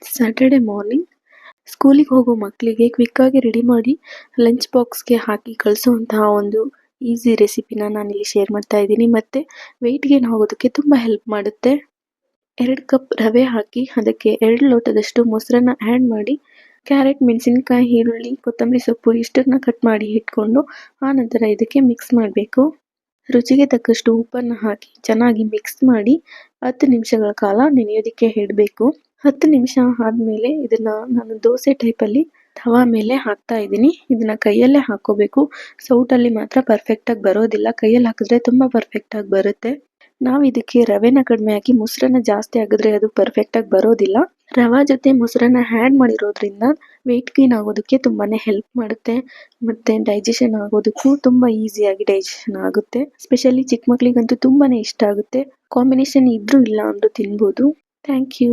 Saturday morning ಸ್ಕೂಲಿಗೆ ಹೋಗೋ ಮಕ್ಕಳಿಗೆ ಕ್ವಿಕ್ಕಾಗಿ ರೆಡಿ ಮಾಡಿ ಲಂಚ್ ಬಾಕ್ಸ್ಗೆ ಹಾಕಿ ಕಳಿಸುವಂತಹ ಒಂದು ಈಸಿ ರೆಸಿಪಿನ ನಾನಿಲ್ಲಿ ಶೇರ್ ಮಾಡ್ತಾ ಇದ್ದೀನಿ. ಮತ್ತು ವೆಯ್ಟ್ ಗೇನ್ ಆಗೋದಕ್ಕೆ ತುಂಬ ಹೆಲ್ಪ್ ಮಾಡುತ್ತೆ. 2 ಕಪ್ ರವೆ ಹಾಕಿ ಅದಕ್ಕೆ 2 ಲೋಟದಷ್ಟು ಮೊಸರನ್ನ ಆ್ಯಡ್ ಮಾಡಿ ಕ್ಯಾರೆಟ್, ಮೆಣಸಿನಕಾಯಿ, ಈರುಳ್ಳಿ, ಕೊತ್ತಂಬರಿ ಸೊಪ್ಪು ಇಷ್ಟನ್ನ ಕಟ್ ಮಾಡಿ ಇಟ್ಕೊಂಡು ಆನಂತರ ಇದಕ್ಕೆ ಮಿಕ್ಸ್ ಮಾಡಬೇಕು. ರುಚಿಗೆ ತಕ್ಕಷ್ಟು ಉಪ್ಪನ್ನು ಹಾಕಿ ಚೆನ್ನಾಗಿ ಮಿಕ್ಸ್ ಮಾಡಿ 10 ನಿಮಿಷಗಳ ಕಾಲ ನೆನೆಯೋದಕ್ಕೆ ಇಡಬೇಕು. 10 ನಿಮಿಷ ಆದಮೇಲೆ ಇದನ್ನು ನಾನು ದೋಸೆ ಟೈಪಲ್ಲಿ ತವಾ ಮೇಲೆ ಹಾಕ್ತಾ ಇದ್ದೀನಿ. ಇದನ್ನು ಕೈಯಲ್ಲೇ ಹಾಕ್ಕೋಬೇಕು. ಸೌಟಲ್ಲಿ ಮಾತ್ರ ಪರ್ಫೆಕ್ಟಾಗಿ ಬರೋದಿಲ್ಲ. ಕೈಯಲ್ಲಿ ಹಾಕಿದ್ರೆ ತುಂಬ ಪರ್ಫೆಕ್ಟಾಗಿ ಬರುತ್ತೆ. ನಾವು ಇದಕ್ಕೆ ರವೆನ ಕಡಿಮೆ ಹಾಕಿ ಮೊಸರನ್ನ ಜಾಸ್ತಿ ಹಾಕಿದ್ರೆ ಅದು ಪರ್ಫೆಕ್ಟಾಗಿ ಬರೋದಿಲ್ಲ. ರವೆ ಜೊತೆ ಮೊಸರನ್ನ ಆ್ಯಡ್ ಮಾಡಿರೋದ್ರಿಂದ ವೆಯ್ಟ್ ಗೇನ್ ಆಗೋದಕ್ಕೆ ತುಂಬಾ ಹೆಲ್ಪ್ ಮಾಡುತ್ತೆ. ಮತ್ತು ಡೈಜೆಷನ್ ಆಗೋದಕ್ಕೂ ತುಂಬ ಈಸಿಯಾಗಿ ಡೈಜೆಷನ್ ಆಗುತ್ತೆ. ಸ್ಪೆಷಲಿ ಚಿಕ್ಕ ಮಕ್ಕಳಿಗಂತೂ ತುಂಬಾ ಇಷ್ಟ ಆಗುತ್ತೆ. ಕಾಂಬಿನೇಷನ್ ಇದ್ರೂ ಇಲ್ಲ ಅಂದರೂ ತಿನ್ಬೋದು. Thank you.